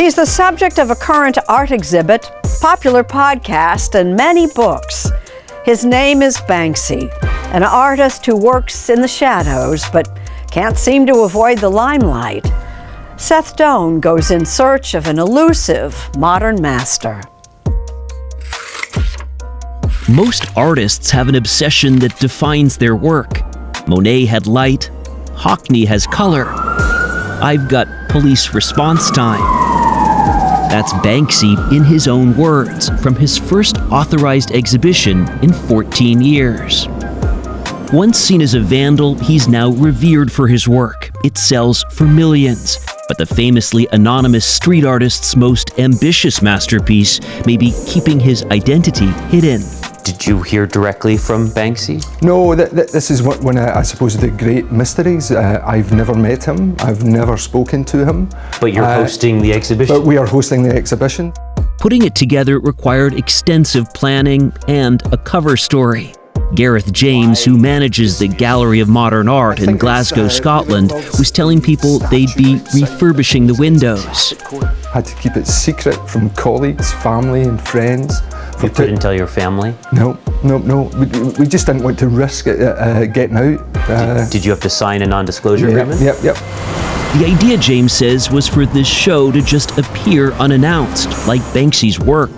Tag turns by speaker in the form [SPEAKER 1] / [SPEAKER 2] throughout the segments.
[SPEAKER 1] He's the subject of a current art exhibit, popular podcast, and many books. His name is Banksy, an artist who works in the shadows but can't seem to avoid the limelight. Seth Doane goes in search of an elusive modern master.
[SPEAKER 2] Most artists have an obsession that defines their work. Monet had light, Hockney has color. I've got police response time. That's Banksy in his own words from his first authorized exhibition in 14 years. Once seen as a vandal, he's now revered for his work. It sells for millions. But the famously anonymous street artist's most ambitious masterpiece may be keeping his identity hidden.
[SPEAKER 3] Did you hear directly from Banksy?
[SPEAKER 4] No, this is one of, I suppose, the great mysteries. I've never met him. I've never spoken to him.
[SPEAKER 3] But you're hosting the exhibition?
[SPEAKER 4] But we are hosting the exhibition.
[SPEAKER 2] Putting it together required extensive planning and a cover story. Gareth James, who manages the Gallery of Modern Art in Glasgow, Scotland, was telling people they'd be refurbishing the windows.
[SPEAKER 4] Had to keep it secret from colleagues, family and friends.
[SPEAKER 3] You couldn't tell your family?
[SPEAKER 4] No. We just didn't want to risk it getting out.
[SPEAKER 3] Did you have to sign a non-disclosure agreement?
[SPEAKER 4] Yep.
[SPEAKER 2] The idea, James says, was for this show to just appear unannounced, like Banksy's work.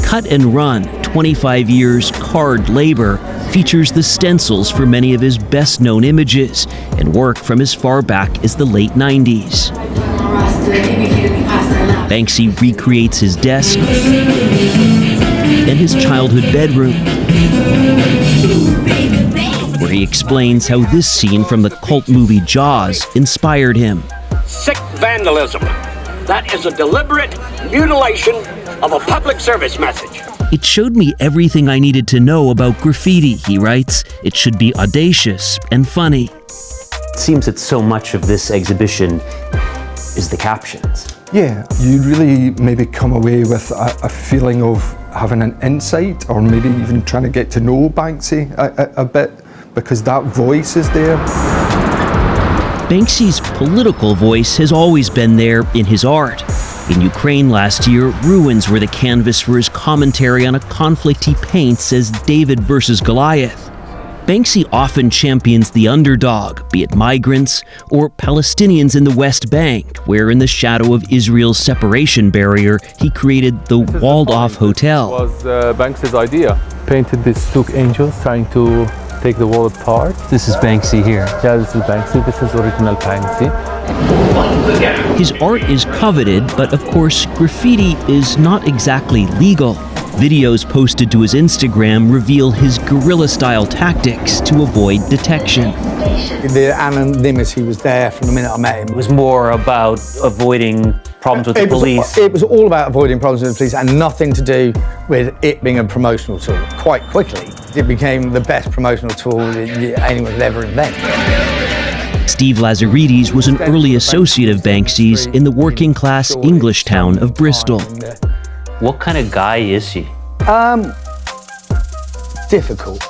[SPEAKER 2] Cut and Run, 25 years hard labor, features the stencils for many of his best-known images and work from as far back as the late 90s. Banksy recreates his desk and his childhood bedroom, where he explains how this scene from the cult movie Jaws inspired him.
[SPEAKER 5] Sick vandalism. That is a deliberate mutilation of a public service message.
[SPEAKER 2] It showed me everything I needed to know about graffiti, he writes. It should be audacious and funny.
[SPEAKER 3] It seems that so much of this exhibition is the captions.
[SPEAKER 4] Yeah, you really maybe come away with a feeling of having an insight, or maybe even trying to get to know Banksy a bit, because that voice is there.
[SPEAKER 2] Banksy's political voice has always been there in his art. In Ukraine last year, ruins were the canvas for his commentary on a conflict he paints as David versus Goliath. Banksy often champions the underdog, be it migrants or Palestinians in the West Bank, where in the shadow of Israel's separation barrier, he created the walled-off hotel.
[SPEAKER 6] It was Banksy's idea. Painted these two angels trying to take the wall apart.
[SPEAKER 3] This is Banksy here.
[SPEAKER 6] Yeah, this is Banksy. This is original Banksy.
[SPEAKER 2] His art is coveted, but of course, graffiti is not exactly legal. Videos posted to his Instagram reveal his guerrilla-style tactics to avoid detection.
[SPEAKER 7] The anonymity was there from the minute I met him.
[SPEAKER 3] It was more about avoiding problems with the police.
[SPEAKER 7] It was all about avoiding problems with the police and nothing to do with it being a promotional tool. Quite quickly, it became the best promotional tool anyone could ever invent.
[SPEAKER 2] Steve Lazaridis was an early associate of Banksy's in the working-class English town of Bristol.
[SPEAKER 3] What kind of guy is he?
[SPEAKER 7] Difficult.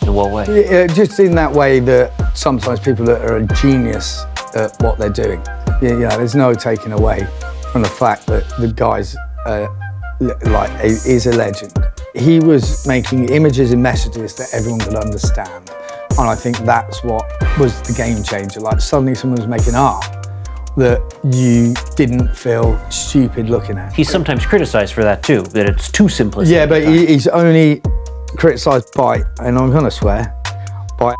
[SPEAKER 3] In what way?
[SPEAKER 7] Just in that way that sometimes people that are a genius at what they're doing. You know, there's no taking away from the fact that the guy's is a legend. He was making images and messages that everyone could understand. And I think that's what was the game changer. Like suddenly someone was making art that you didn't feel stupid looking at.
[SPEAKER 3] He's sometimes criticized for that too, that it's too simplistic.
[SPEAKER 7] Yeah, but he's only criticised by, and I'm gonna swear, by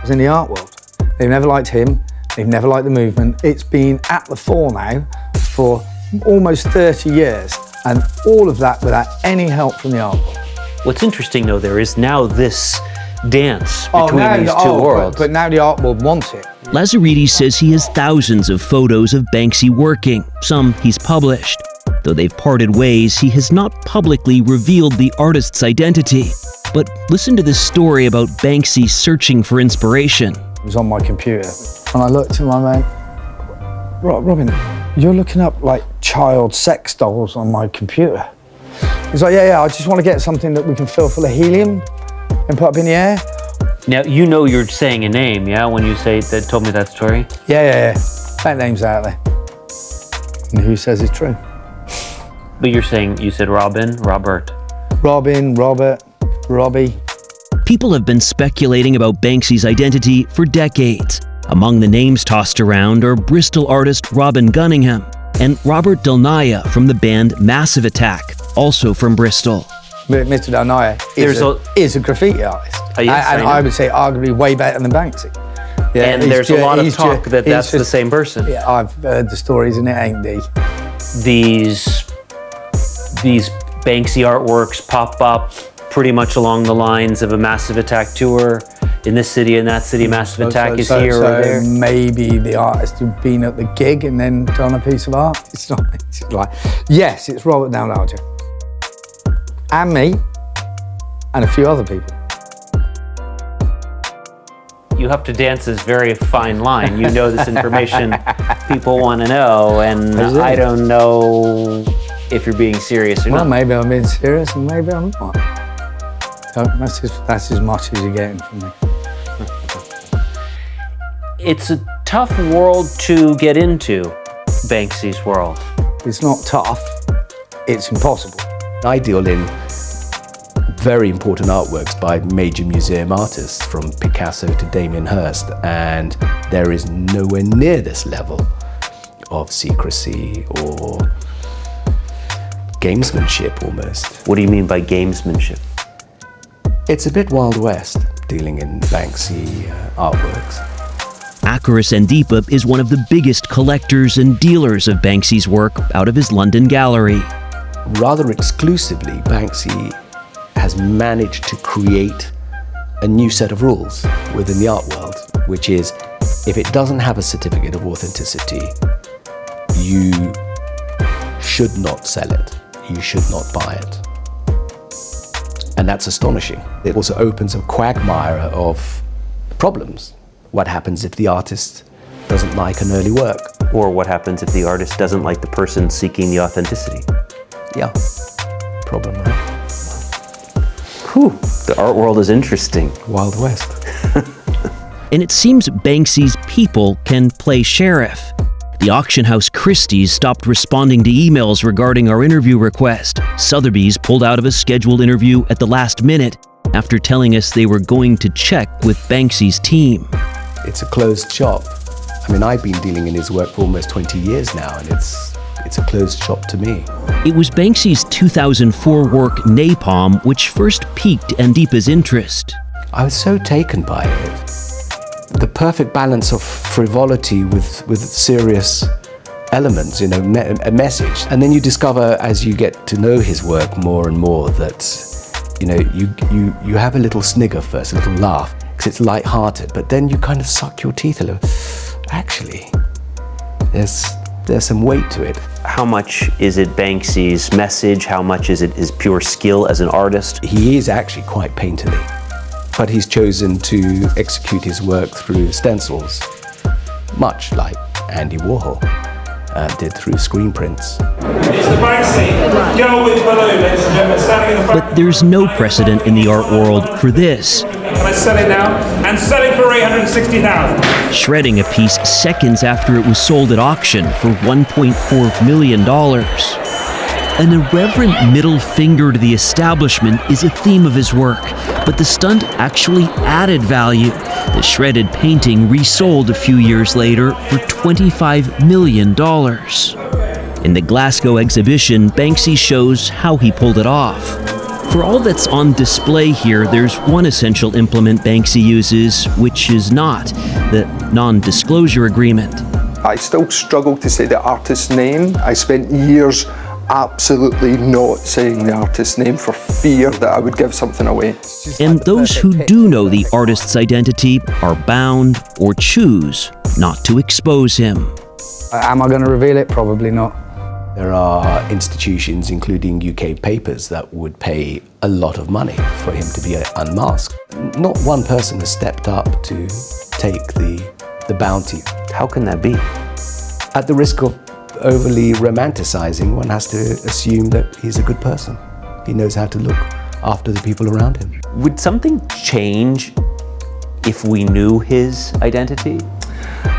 [SPEAKER 7] in the art world. They've never liked him, they've never liked the movement. It's been at the fore now for almost 30 years, and all of that without any help from the art world.
[SPEAKER 3] What's interesting though, there is now this dance between these two worlds.
[SPEAKER 7] But now the art world wants it.
[SPEAKER 2] Lazaridis says he has thousands of photos of Banksy working. Some he's published. Though they've parted ways, he has not publicly revealed the artist's identity. But listen to this story about Banksy searching for inspiration.
[SPEAKER 7] It was on my computer, and I looked and I went, Robin, you're looking up like child sex dolls on my computer. He's like, yeah, I just want to get something that we can fill full of helium and put up in the air.
[SPEAKER 3] Now, you know you're saying a name, yeah, when you say that, told me that story?
[SPEAKER 7] Yeah. That name's out there. And who says it's true?
[SPEAKER 3] But you said Robert.
[SPEAKER 7] Robin, Robert, Robbie.
[SPEAKER 2] People have been speculating about Banksy's identity for decades. Among the names tossed around are Bristol artist Robin Gunningham and Robert Del Naya from the band Massive Attack, also from Bristol.
[SPEAKER 7] Mr. Del Naya is a graffiti artist.
[SPEAKER 3] Yes,
[SPEAKER 7] and I would say arguably way better than Banksy. Yeah,
[SPEAKER 3] and there's a lot of talk that that's the same person.
[SPEAKER 7] Yeah, I've heard the stories and it ain't the.
[SPEAKER 3] These Banksy artworks pop up pretty much along the lines of a Massive Attack tour in this city and that city. Massive Attack is here or there.
[SPEAKER 7] Maybe the artist who'd been at the gig and then done a piece of art. It's not. It's like, yes, it's Robert Del Naya and me and a few other people.
[SPEAKER 3] You have to dance this very fine line. You know this information people want to know, and I don't know if you're being serious or not.
[SPEAKER 7] Well, maybe I'm being serious and maybe I'm not. So that's as much as you're getting from me.
[SPEAKER 3] It's a tough world to get into, Banksy's world.
[SPEAKER 7] It's not tough, it's impossible.
[SPEAKER 8] I deal in very important artworks by major museum artists from Picasso to Damien Hirst, and there is nowhere near this level of secrecy or gamesmanship almost.
[SPEAKER 3] What do you mean by gamesmanship?
[SPEAKER 8] It's a bit Wild West dealing in Banksy artworks.
[SPEAKER 2] Akaris Andipa is one of the biggest collectors and dealers of Banksy's work out of his London gallery.
[SPEAKER 8] Rather exclusively, Banksy has managed to create a new set of rules within the art world, which is if it doesn't have a certificate of authenticity, you should not sell it, you should not buy it. And that's astonishing. It also opens a quagmire of problems. What happens if the artist doesn't like an early work?
[SPEAKER 3] Or what happens if the artist doesn't like the person seeking the authenticity?
[SPEAKER 8] Yeah, problem, right?
[SPEAKER 3] Whew, the art world is interesting.
[SPEAKER 8] Wild West.
[SPEAKER 2] And it seems Banksy's people can play sheriff. The auction house Christie's stopped responding to emails regarding our interview request. Sotheby's pulled out of a scheduled interview at the last minute after telling us they were going to check with Banksy's team.
[SPEAKER 8] It's a closed shop. I mean, I've been dealing in his work for almost 20 years now, and it's a closed shop to me.
[SPEAKER 2] It was Banksy's 2004 work Napalm which first piqued Andipa's interest.
[SPEAKER 8] I was so taken by it. The perfect balance of frivolity with serious elements, you know, a message. And then you discover as you get to know his work more and more that, you know, you have a little snigger first, a little laugh, because it's light-hearted, but then you kind of suck your teeth a little. Actually, there's some weight to it.
[SPEAKER 3] How much is it Banksy's message? How much is it his pure skill as an artist?
[SPEAKER 8] He is actually quite painterly, but he's chosen to execute his work through stencils, much like Andy Warhol did through screen prints.
[SPEAKER 9] It's the Banksy girl with balloon, ladies and gentlemen, standing in the front.
[SPEAKER 2] But there's no precedent in the art world for this.
[SPEAKER 9] Can I sell it now? And selling for $860,000.
[SPEAKER 2] Shredding a piece seconds after it was sold at auction for $1.4 million. An irreverent middle finger to the establishment is a theme of his work, but the stunt actually added value. The shredded painting resold a few years later for $25 million. In the Glasgow exhibition, Banksy shows how he pulled it off. For all that's on display here, there's one essential implement Banksy uses, which is not the non-disclosure agreement.
[SPEAKER 4] I still struggle to say the artist's name. I spent years absolutely not saying the artist's name for fear that I would give something away.
[SPEAKER 2] And those who do know the artist's identity are bound or choose not to expose him.
[SPEAKER 7] Am I going to reveal it? Probably not.
[SPEAKER 8] There are institutions, including UK papers, that would pay a lot of money for him to be unmasked. Not one person has stepped up to take the bounty.
[SPEAKER 3] How can that be?
[SPEAKER 8] At the risk of overly romanticizing, one has to assume that he's a good person. He knows how to look after the people around him.
[SPEAKER 3] Would something change if we knew his identity?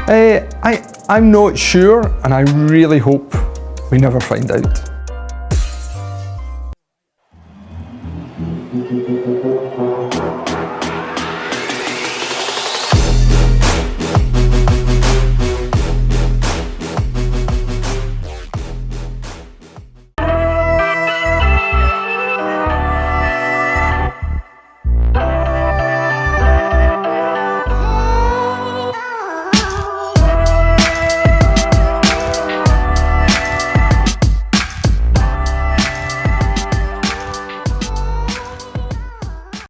[SPEAKER 4] I'm not sure, and I really hope we never find out.